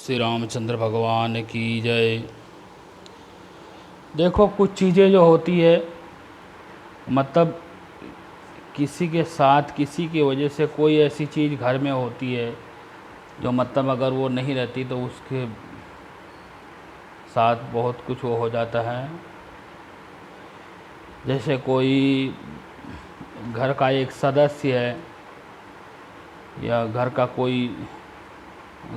श्री रामचंद्र भगवान की जय। देखो, कुछ चीज़ें जो होती है, मतलब किसी के साथ किसी की वजह से कोई ऐसी चीज़ घर में होती है जो मतलब अगर वो नहीं रहती तो उसके साथ बहुत कुछ वो हो जाता है। जैसे कोई घर का एक सदस्य है या घर का कोई,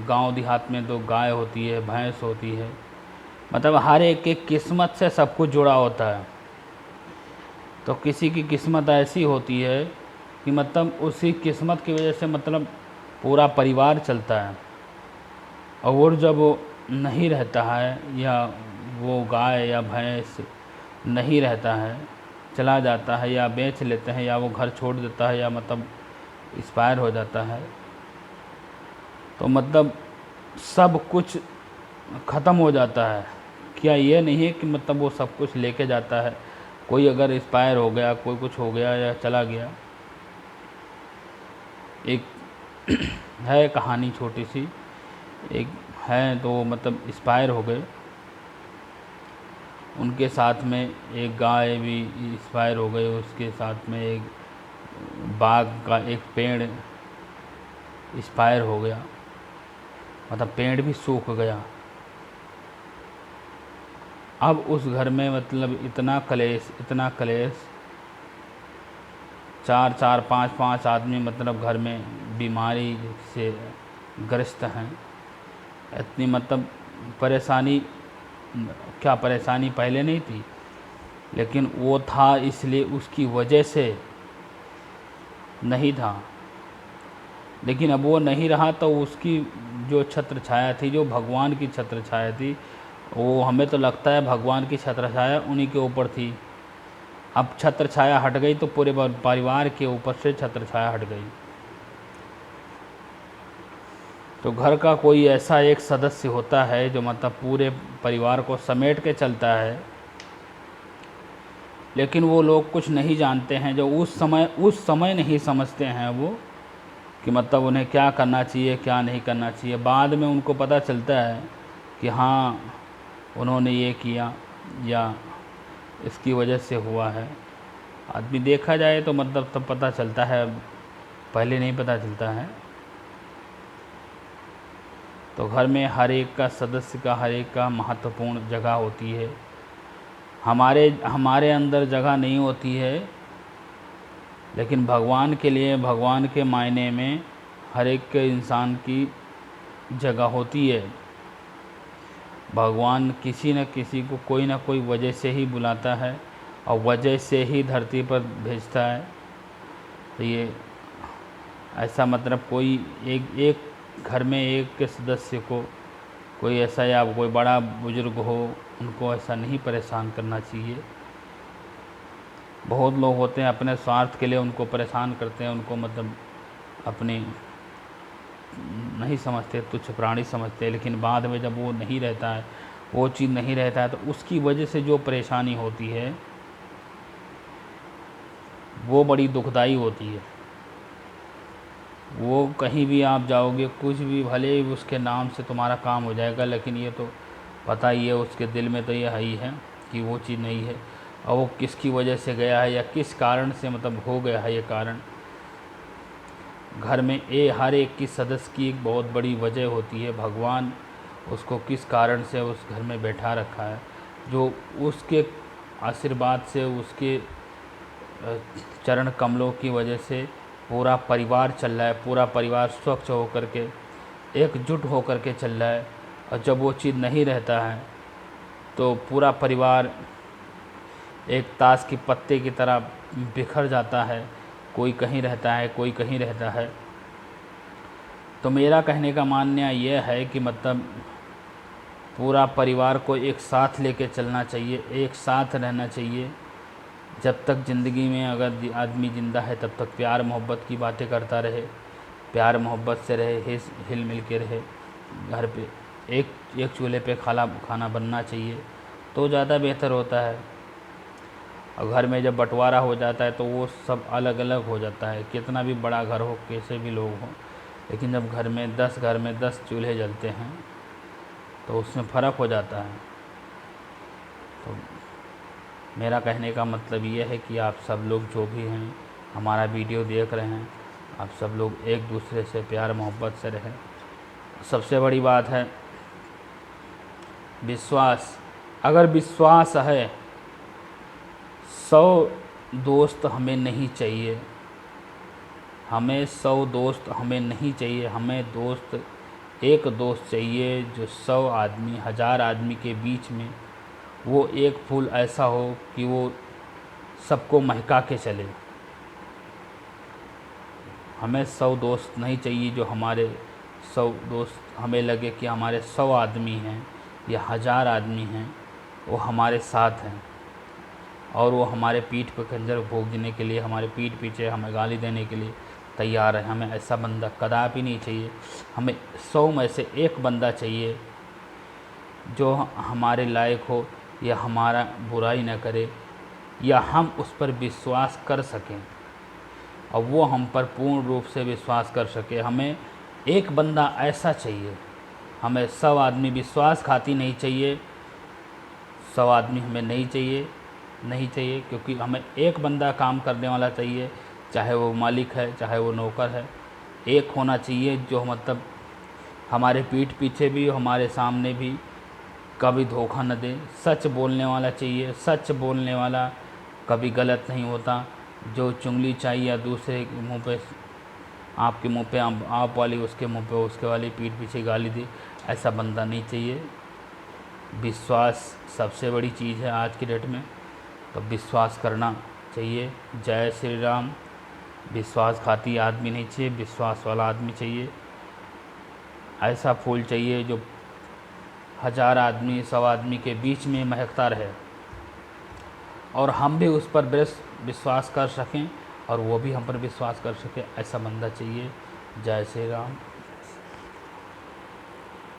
गांव देहात में तो गाय होती है, भैंस होती है, मतलब हर एक की किस्मत से सब कुछ जुड़ा होता है। तो किसी की किस्मत ऐसी होती है कि मतलब उसी किस्मत की वजह से मतलब पूरा परिवार चलता है। और जब वो नहीं रहता है या वो गाय या भैंस नहीं रहता है, चला जाता है या बेच लेते हैं या वो घर छोड़ देता है या मतलब एक्सपायर हो जाता है, तो मतलब सब कुछ ख़त्म हो जाता है। क्या ये नहीं है कि मतलब वो सब कुछ लेके जाता है? कोई अगर एक्सपायर हो गया, कोई कुछ हो गया या चला गया। एक है कहानी छोटी सी, एक है तो मतलब एक्सपायर हो गए, उनके साथ में एक गाय भी एक्सपायर हो गई, उसके साथ में एक बाग का एक पेड़ एक्सपायर हो गया, मतलब पेड़ भी सूख गया। अब उस घर में मतलब इतना कलेश, इतना कलेश, चार चार पाँच पाँच आदमी मतलब घर में बीमारी से ग्रस्त हैं। इतनी मतलब परेशानी, क्या परेशानी पहले नहीं थी, लेकिन वो था इसलिए उसकी वजह से नहीं था। लेकिन अब वो नहीं रहा तो उसकी जो छत्र छाया थी, जो भगवान की छत्र छाया थी, वो हमें तो लगता है भगवान की छत्र छाया उन्हीं के ऊपर थी। अब छत्र छाया हट गई तो पूरे परिवार के ऊपर से छत्र छाया हट गई। तो घर का कोई ऐसा एक सदस्य होता है जो मतलब पूरे परिवार को समेट के चलता है, लेकिन वो लोग कुछ नहीं जानते हैं, जो उस समय नहीं समझते हैं वो कि मतलब उन्हें क्या करना चाहिए, क्या नहीं करना चाहिए। बाद में उनको पता चलता है कि हाँ, उन्होंने ये किया या इसकी वजह से हुआ है। आदमी देखा जाए तो मतलब तब पता चलता है, पहले नहीं पता चलता है। तो घर में हर एक का सदस्य का, हर एक का महत्वपूर्ण जगह होती है। हमारे हमारे अंदर जगह नहीं होती है, लेकिन भगवान के लिए, भगवान के मायने में हर एक के इंसान की जगह होती है। भगवान किसी न किसी को कोई ना कोई वजह से ही बुलाता है और वजह से ही धरती पर भेजता है। तो ये ऐसा मतलब कोई एक एक घर में एक के सदस्य को कोई ऐसा या कोई बड़ा बुजुर्ग हो, उनको ऐसा नहीं परेशान करना चाहिए। बहुत लोग होते हैं अपने स्वार्थ के लिए उनको परेशान करते हैं, उनको मतलब अपनी नहीं समझते, तुच्छ प्राणी समझते हैं। लेकिन बाद में जब वो नहीं रहता है, वो चीज़ नहीं रहता है, तो उसकी वजह से जो परेशानी होती है वो बड़ी दुखदाई होती है। वो कहीं भी आप जाओगे, कुछ भी भले ही उसके नाम से तुम्हारा काम हो जाएगा, लेकिन ये तो पता ही है उसके दिल में तो ये है ही है कि वो चीज़ नहीं है। और वो किसकी वजह से गया है या किस कारण से मतलब हो गया है ये कारण। घर में हर एक की सदस्य की एक बहुत बड़ी वजह होती है। भगवान उसको किस कारण से उस घर में बैठा रखा है, जो उसके आशीर्वाद से, उसके चरण कमलों की वजह से पूरा परिवार चल रहा है। पूरा परिवार स्वच्छ होकर के, एकजुट होकर के चल रहा है। और जब वो चीज़ नहीं रहता है तो पूरा परिवार एक ताश की पत्ते की तरह बिखर जाता है। कोई कहीं रहता है, कोई कहीं रहता है। तो मेरा कहने का मानना यह है कि मतलब पूरा परिवार को एक साथ लेके चलना चाहिए, एक साथ रहना चाहिए। जब तक ज़िंदगी में अगर आदमी ज़िंदा है तब तक प्यार मोहब्बत की बातें करता रहे, प्यार मोहब्बत से रहे, हिल मिल के रहे। घर पे एक एक चूल्हे पे खाना बनना चाहिए तो ज़्यादा बेहतर होता है। और घर में जब बंटवारा हो जाता है तो वो सब अलग अलग हो जाता है। कितना भी बड़ा घर हो, कैसे भी लोग हों, लेकिन जब घर में 10 चूल्हे जलते हैं तो उसमें फ़र्क हो जाता है। तो मेरा कहने का मतलब ये है कि आप सब लोग जो भी हैं हमारा वीडियो देख रहे हैं, आप सब लोग एक दूसरे से प्यार मोहब्बत से रहें। सबसे बड़ी बात है विश्वास। अगर विश्वास है, 100 दोस्त हमें नहीं चाहिए, हमें 100 दोस्त हमें नहीं चाहिए। हमें दोस्त, एक दोस्त चाहिए जो 100 आदमी, 1000 आदमी के बीच में वो एक फूल ऐसा हो कि वो सबको महका के चले। हमें 100 दोस्त नहीं चाहिए जो हमारे 100 दोस्त हमें लगे कि हमारे 100 आदमी हैं या 1000 आदमी हैं, वो हमारे साथ हैं और वो हमारे पीठ पर खंजर भोंकने के लिए, हमारे पीठ पीछे हमें गाली देने के लिए तैयार है। हमें ऐसा बंदा कदापि नहीं चाहिए। हमें 100 में से एक बंदा चाहिए जो हमारे लायक हो या हमारा बुराई न करे या हम उस पर विश्वास कर सकें और वो हम पर पूर्ण रूप से विश्वास कर सके। हमें एक बंदा ऐसा चाहिए। हमें 100 आदमी विश्वासघाती नहीं चाहिए, 100 आदमी हमें नहीं चाहिए, क्योंकि हमें एक बंदा काम करने वाला चाहिए, चाहे वो मालिक है चाहे वो नौकर है। एक होना चाहिए जो मतलब हमारे पीठ पीछे भी हमारे सामने भी कभी धोखा न दे। सच बोलने वाला चाहिए, सच बोलने वाला कभी गलत नहीं होता। जो चुगली चाहिए या दूसरे के मुंह पे, आपके मुंह पे आप वाली उसके मुंह पे उसके वाली पीठ पीछे गाली दे, ऐसा बंदा नहीं चाहिए। विश्वास सबसे बड़ी चीज़ है आज की डेट में, तो विश्वास करना चाहिए। जय श्री राम। विश्वासघाती आदमी नहीं चाहिए, विश्वास वाला आदमी चाहिए। ऐसा फूल चाहिए जो 1000 आदमी 100 आदमी के बीच में महकता रहे और हम भी उस पर विश्वास कर सकें और वो भी हम पर विश्वास कर सके। ऐसा बंदा चाहिए। जय श्री राम।